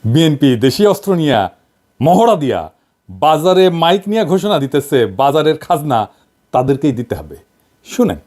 BNP দেশীয় অস্ত্র নিয়া মহড়া দিয়া বাজারে মাইক নিয়ে ঘোষণা দিতেছে বাজারের খাজনা তাদেরকেই দিতে হবে। শুনেন।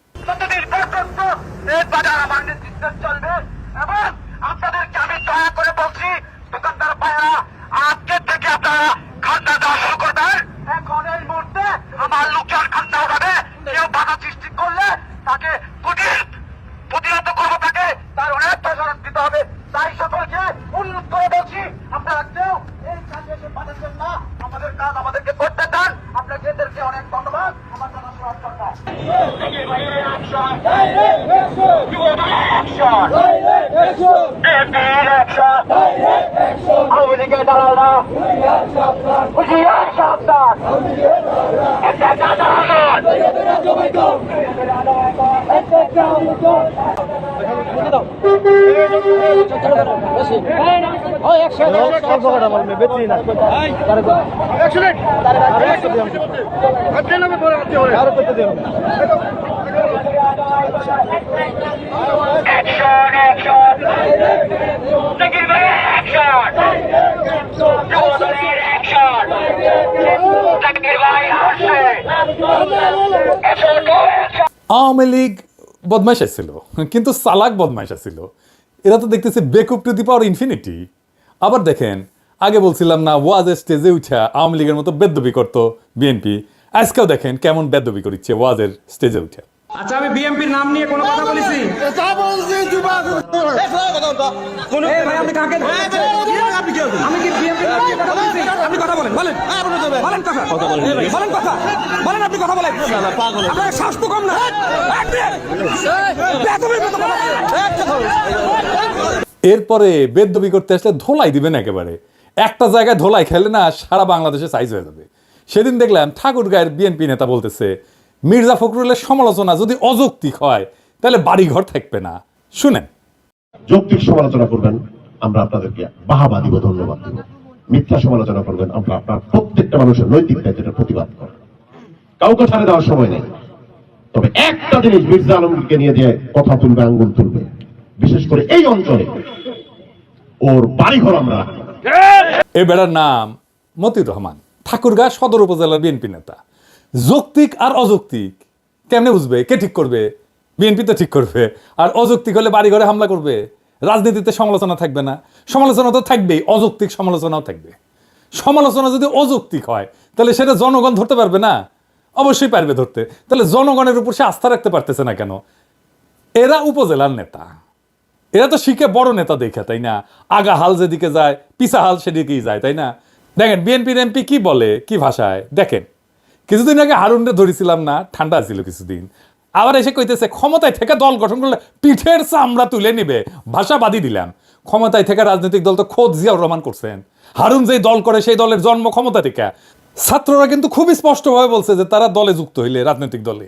আওয়ামী লীগ বদমাইশ ছিল, কিন্তু চালাক বদমাইশ ছিল। এরা তো দেখতেছে বেকুব টু দি পাওয়ার ইনফিনিটি। আবার দেখেন, আগে বলছিলাম না ওয়াজের স্টেজে উঠা আওয়ামী লীগের মতো বেদ্যবি করতো বিএনপি, আজকেও দেখেন কেমন বেদ্যবি করছে ওয়াজের স্টেজে উঠা। আচ্ছা, আমি বিএনপির নাম নিয়ে কোনো কথা বলেছি? আপনি কাকে আমি কি বিএনপির নাম নিয়ে কথা বলেছি? আপনি কথা বলেন, বলেন বলেন কথা বলেন কথা বলেন, আপনি কথা বলেন। আপনার শ্বাস তো কম না। এরপরে বেদ্যবি করতে আসলে ধোলাই দিবেন একেবারে। একটা জায়গায় ধোলাই খেলে না সারা বাংলাদেশে সাইজ হয়ে যাবে। সেদিন দেখলাম ঠাকুরগাঁয়ের বিএনপি নেতা বলতেছে মির্জা ফখরুলের সমালোচনা যদি অযৌক্তিক হয় তাহলে বাড়িঘর থাকবে না। শুনেন। যৌক্তিক সমালোচনা করবেন, আমরা আপনাদেরকে বাহাবা দিব, ধন্যবাদ দিব। মিথ্যা সমালোচনা করবেন, আমরা আপনার প্রত্যেকটা মানুষের নৈতিক দায়িত্বের প্রতিবাদ করেন। কাউকে ছাড়ে দেওয়ার সময় নেই। তবে একটা জিনিস, মির্জা আলমগীরকে নিয়ে যে কথা তুলবে, আঙ্গুল তুলবে, বিশেষ করে এই অঞ্চলে ওর বাড়িঘর আমরা রাখবো। এই বেড়ার নাম মতিউর রহমান, ঠাকুরগাঁ সদর উপজেলার বিএনপি নেতা। যৌক্তিক আর অযৌক্তিক কেমনে বুঝবে? কে ঠিক করবে? বিএনপি তো ঠিক করবে। আর অযৌক্তিক হলে বাড়িঘরে হামলা করবে। রাজনীতিতে সমালোচনা থাকবে না? সমালোচনা তো থাকবেই, অযৌক্তিক সমালোচনাও থাকবে। সমালোচনা যদি অযৌক্তিক হয় তাহলে সেটা জনগণ ধরতে পারবে না? অবশ্যই পারবে ধরতে। তাহলে জনগণের উপর সে আস্থা রাখতে পারতেছে না কেন? এরা উপজেলার নেতা, এরা তো শিখে বড় নেতা দেখে, তাই না? আগা হাল যেদিকে যায় পিছা হাল সেদিকেই যায়, তাই না? দেখেন বিএনপির এমপি কি বলে, কি ভাষায়। দেখেন, কিছুদিন আগে হারুনরে ধরেছিলাম না, ঠান্ডা ছিল কিছুদিন, আবার এসে কইতেছে ক্ষমতায় থেকে দল গঠন করলে পিঠের চামড়া তুলে নিবে। ভাষা বাদই দিলাম। ক্ষমতায় থেকে রাজনৈতিক দল তো খোদ জিয়াউর রহমান করছেন। হারুন যেই দল করে সেই দলের জন্ম ক্ষমতা থেকে। ছাত্ররা কিন্তু খুবই স্পষ্টভাবে বলছে যে তারা দলে যুক্ত হইলে, রাজনৈতিক দলে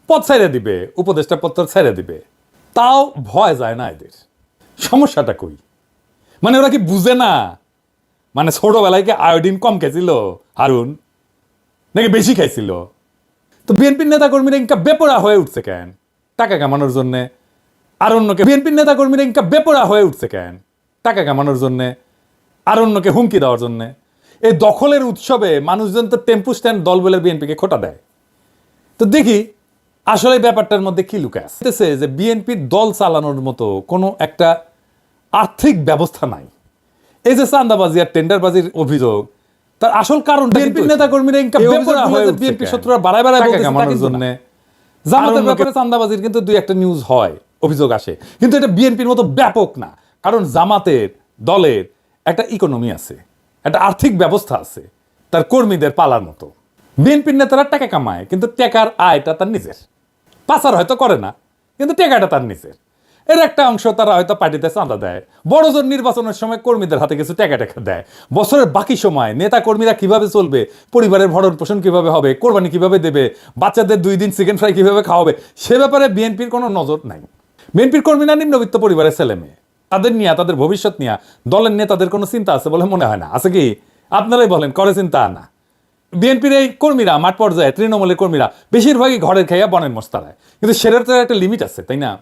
পদ ছেড়ে দিবে, উপদেষ্টা পদ ছেড়ে দিবে। তাও ভয় যায় না এদের। সমস্যাটা কই? মানে ওরা কি বুঝে না? মানে ছোটবেলায় কি আয়োডিন কম খেয়েছিল হারুন, নাকি বেশি খাইছিল? তো বিএনপির নেতাকর্মীরা ইনকা বেপরা হয়ে উঠছে কেন? টাকা কামানোর জন্যে। আর অন্যকে বিএনপির নেতাকর্মীরা ইনকা বেপরা হয়ে উঠছে কেন? টাকা কামানোর জন্যে, আর অন্যকে হুমকি দেওয়ার জন্যে। এই দখলের উৎসবে মানুষজন তো টেম্পু স্ট্যান্ড দল বলে বিএনপিকে খোটা দেয়। তো দেখি আসলে ব্যাপারটার মধ্যে কি লুকায় আছে। যে বিএনপির দল চালানোর মতো কোনো একটা আর্থিক ব্যবস্থা নাই। এই যে চাঁদাবাজি আর টেন্ডারবাজির অভিযোগ, তার আসল কারণ বিএনপির নেতাকর্মীরা ইনকা বেপরা হয়ে বিএনপি শত্রুরা বাড়ায় টাকা কামানোর জন্য। জামাতের ব্যাপারে চাঁদাবাজির কিন্তু দুই একটা নিউজ হয়, অভিযোগ আসে, কিন্তু এটা বিএনপির মতো ব্যাপক না। কারণ জামাতের দলের একটা ইকোনমি আছে, একটা আর্থিক ব্যবস্থা আছে, তার কর্মীদের পালার মতো। বিএনপির নেতারা টাকা কামায়, কিন্তু টাকার আয়টা তার নিজের। পাচার হয়তো করে না, কিন্তু টাকাটা তার নিজের। এর একটা অংশ তারা হয়তো পার্টিতে চাঁদা দেয়, বড় জোর নির্বাচনের সময় কর্মীদের হাতে কিছু টাকা দেয়। বছরের বাকি সময় নেতা কর্মীরা কিভাবে চলবে, পরিবারের ভরণ পোষণ কিভাবে হবে, কোরবানি কিভাবে দেবে, বাচ্চাদের 2 দিন চিকেন ফ্রাই কিভাবে খাওয়াবে, সে ব্যাপারে বিএনপির কোনো নজর নাই। বিএনপির কর্মীরা নিম্নবিত্ত পরিবারের ছেলে মেয়ে, তাদের নিয়ে, তাদের ভবিষ্যৎ নিয়ে দলের নেতাদের কোনো চিন্তা আছে বলে মনে হয় না। আছে কি? আপনারাই বলেন, করে চিন্তা না? বিএনপির এই কর্মীরা মাঠ পর্যায়ে, তৃণমূলের কর্মীরা বেশিরভাগই ঘরের খাইয়া বনের মস্তারায়, কিন্তু সেটার তো একটা লিমিট আছে, তাই না?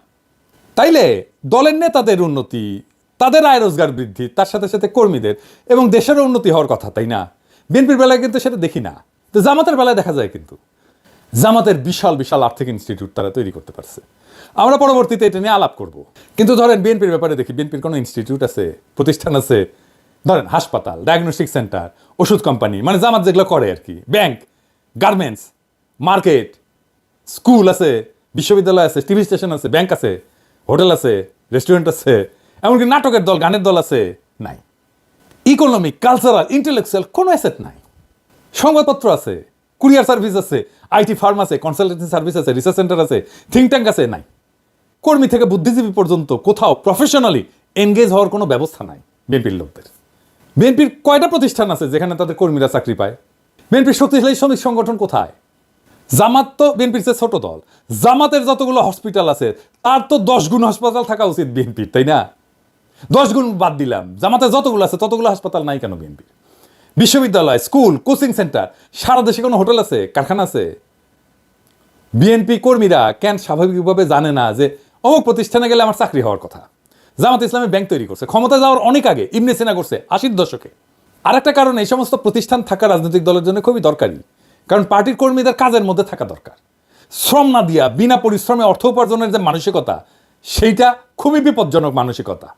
তাইলে দলের নেতাদের উন্নতি, তাদের আয় রোজগার বৃদ্ধি, তার সাথে সাথে কর্মীদের এবং দেশেরও উন্নতি হওয়ার কথা, তাই না? বিএনপির বেলায় কিন্তু সেটা দেখি না। তো জামাতের বেলায় দেখা যায়, কিন্তু জামাতের বিশাল বিশাল আর্থিক ইনস্টিটিউট তারা তৈরি করতে পারছে। আমরা পরবর্তীতে এটা নিয়ে আলাপ করব। কিন্তু ধরেন বিএনপির ব্যাপারে দেখি, বিএনপির কোনো ইনস্টিটিউট আছে, প্রতিষ্ঠান আছে? ধরেন হাসপাতাল, ডায়াগনস্টিক সেন্টার, ওষুধ কোম্পানি, মানে জামাত যেগুলো করে আর কি, ব্যাংক, গার্মেন্টস, মার্কেট, স্কুল আছে, বিশ্ববিদ্যালয় আছে, টিভি স্টেশন আছে, ব্যাংক আছে, হোটেল আছে, রেস্টুরেন্ট আছে, এমনকি নাটকের দল, গানের দল আছে? নাই। ইকোনমিক, কালচারাল, ইন্টেলেকচুয়াল কোনো অ্যাসেট নাই। সংবাদপত্র আছে, কুরিয়ার সার্ভিস আছে, আইটি ফার্ম আছে, কনসালটেন্সি সার্ভিস আছে, রিসার্চ সেন্টার আছে, থিঙ্ক ট্যাঙ্ক আছে? নাই। কর্মী থেকে বুদ্ধিজীবী পর্যন্ত কোথাও প্রফেশনালি এনগেজ হওয়ার কোনো ব্যবস্থা নাই বিএনপির লোকদের। বিএনপির কয়টা প্রতিষ্ঠান আছে যেখানে তাদের কর্মীরা চাকরি পায়? বিএনপির শক্তিশালী শ্রমিক সংগঠন কোথায়? জামাত তো বিএনপির চেয়ে ছোট দল। জামাতের যতগুলো হসপিটাল আছে তার তো 10 গুণ হাসপাতাল থাকা উচিত বিএনপির, তাই না? 10 গুণ বাদ দিলাম, জামাতের যতগুলো আছে ততগুলো হাসপাতাল নাই কেন বিএনপির? বিশ্ববিদ্যালয়, স্কুল, কোচিং সেন্টার, সারা দেশে কোনো হোটেল আছে, কারখানা আছে? বিএনপি কর্মীরা কেন স্বাভাবিকভাবে জানে না যে অমুক প্রতিষ্ঠানে গেলে আমার চাকরি হওয়ার কথা? জামাত ইসলামী ব্যাংক তৈরি করছে, ক্ষমতা যাওয়ার অনেক আগে, ইবনে সিনা করছে 80-র দশকে। আর একটা কারণ, এই সমস্ত প্রতিষ্ঠান থাকা রাজনৈতিক দলের জন্য খুবই দরকারি, কারণ পার্টির কর্মীদের কাজের মধ্যে থাকা দরকার। শ্রম না দিয়া বিনা পরিশ্রমে অর্থ উপার্জনের যে মানসিকতা, সেইটা খুবই বিপজ্জনক মানসিকতা,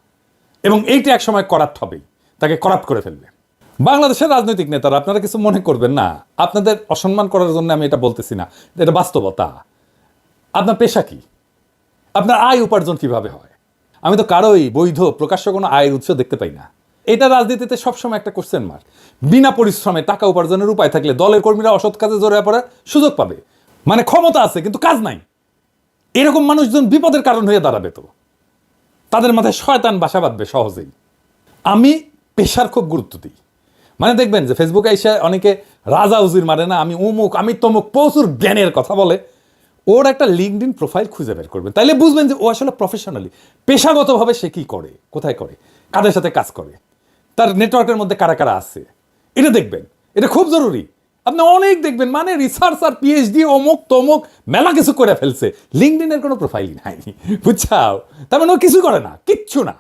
এবং এইটা একসময় করাপ্ট হবেই, তাকে করাপ্ট করে ফেলবে। বাংলাদেশের রাজনৈতিক নেতারা, আপনারা কিছু মনে করবেন না, আপনাদের অসম্মান করার জন্য আমি এটা বলতেছি না, এটা বাস্তবতা। আপনার পেশা কি? আপনার আয় উপার্জন কিভাবে হয়? আমি তো কারোই বৈধ প্রকাশ্য কোনো আয়ের উৎস দেখতে পাই না। এটা রাজনীতিতে সবসময় একটা কোশ্চেন মার্ক। বিনা পরিশ্রমে টাকা উপার্জনের উপায় থাকলে দলের কর্মীরা অসৎ কাজে জড়িয়ে পড়ার সুযোগ পাবে। মানে ক্ষমতা আছে কিন্তু কাজ নাই, এরকম মানুষজন বিপদের কারণ হয়ে দাঁড়াবে। তো তাদের মাথায় শয়তান বাসা বাঁধবে সহজেই। আমি পেশার খুব গুরুত্ব দিই। মানে দেখবেন যে ফেসবুকে এসে অনেকে রাজা উজির মারে না, আমি অমুক, আমি তমুক, প্রচুর জ্ঞানের কথা বলে। ওর একটা লিঙ্কডইন প্রোফাইল খুঁজে বের করবেন, তাইলে বুঝবেন যে ও আসলে প্রফেশনালি, পেশাগতভাবে সে কি করে, কোথায় করে, কাদের সাথে কাজ করে, তার নেটওয়ার্কের মধ্যে কারা কারা আছে, এটা দেখবেন। এটা খুব জরুরি। আপনি অনেক দেখবেন মানে রিসার্চ আর পিএইচডি অমুক তমুক মেলা কিছু করে ফেলছে, লিঙ্কডইনের কোনো প্রোফাইলই নাই, বুঝছাও? তার মানে ও কিছু করে না, কিচ্ছু না,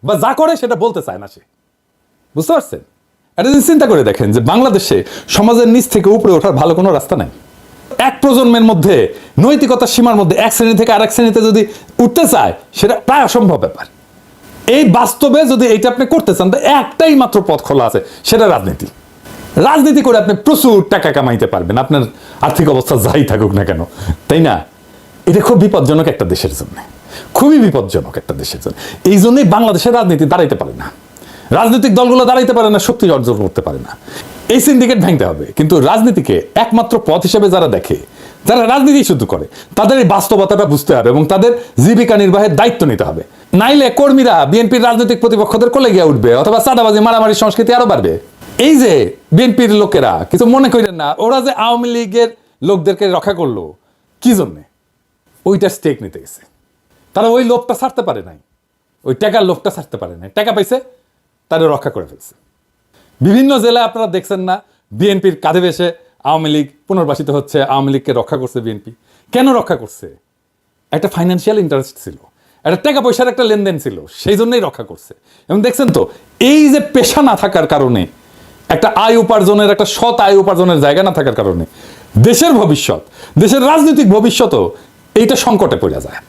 বা যা করে সেটা বলতে চায় না সে। বুঝতে পারছেন? এটা যদি চিন্তা করে দেখেন যে বাংলাদেশে সমাজের নিচ থেকে উপরে ওঠার ভালো কোনো রাস্তা নাই। এক প্রজন্মের মধ্যে নৈতিকতার সীমার মধ্যে এক শ্রেণী থেকে আরেক শ্রেণীতে যদি উঠতে চায়, সেটা প্রায় অসম্ভব ব্যাপার। এই বাস্তবে যদি এইটা আপনি করতে চান, তো একটাই মাত্র পথ খোলা আছে, সেটা রাজনীতি। রাজনীতি করে আপনি প্রচুর টাকা কামাইতে পারবেন, আপনার আর্থিক অবস্থা যাই থাকুক না কেন, তাই না? এটা খুব বিপজ্জনক একটা দেশের জন্য, খুবই বিপজ্জনক একটা দেশের জন্য। এই জন্যই বাংলাদেশের রাজনীতি দাঁড়াইতে পারে না, রাজনৈতিক দলগুলো দাঁড়াইতে পারে না, শক্তি অর্জন করতে পারে না। এই সিন্ডিকেট ভাঙতে হবে। কিন্তু রাজনীতিকে একমাত্র পথ হিসেবে যারা দেখে, যারা রাজনীতি শুধু করে, তাদের এই বাস্তবতাটা বুঝতে হবে এবং তাদের জীবিকা নির্বাহের দায়িত্ব নিতে হবে। নাইলে কর্মীরা বিএনপির রাজনৈতিক প্রতিপক্ষদের কোলে গিয়ে উঠবে, অথবা চাঁদাবাজি মারামারি সংস্কৃতি আরো বাড়বে। এই যে বিএনপির লোকেরা, কিছু মনে করেন না, ওরা যে আওয়ামী লীগের লোকদেরকে রক্ষা করলো কি জন্যে? ওইটা স্টেক নিতে গেছে। তারা ওই লোকটা ছাড়তে পারে নাই, ওই টাকার লোকটা ছাড়তে পারে নাই, টাকা পাইছে, তারা রক্ষা করে ফেলছে। বিভিন্ন জেলায় আপনারা দেখছেন না, বিএনপির কাঁধে বেশে আওয়ামী লীগ পুনর্বাসিত হচ্ছে, আওয়ামী লীগকে রক্ষা করছে বিএনপি। কেন রক্ষা করছে? একটা ফাইন্যান্সিয়াল ইন্টারেস্ট ছিল, একটা টাকা পয়সার একটা লেনদেন ছিল, সেই জন্যই রক্ষা করছে। এবং দেখছেন তো, এই যে পেশা না থাকার কারণে, একটা আয় উপার্জনের, একটা সৎ আয় উপার্জনের জায়গা না থাকার কারণে দেশের ভবিষ্যৎ, দেশের রাজনৈতিক ভবিষ্যৎও এইটা সংকটে পড়ে যায়।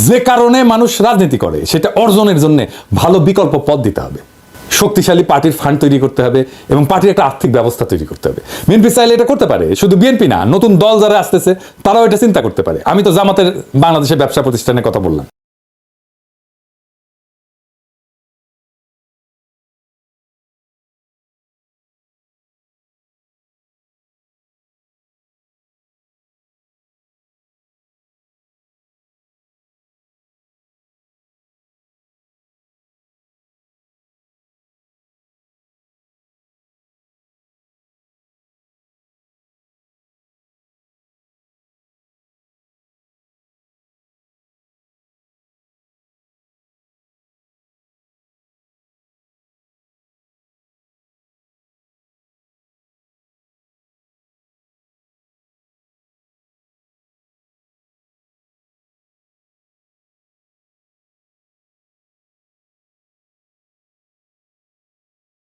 যে কারণে মানুষ রাজনীতি করে, সেটা অর্জনের জন্য ভালো বিকল্প পথ দিতে হবে। শক্তিশালী পার্টির ফান্ড তৈরি করতে হবে এবং পার্টির একটা আর্থিক ব্যবস্থা তৈরি করতে হবে। বিএনপি চাইলে এটা করতে পারে, শুধু বিএনপি না, নতুন দল যারা আসতেছে তারাও এটা চিন্তা করতে পারে। আমি তো জামাতের বাংলাদেশের ব্যবসা প্রতিষ্ঠানের কথা বললাম।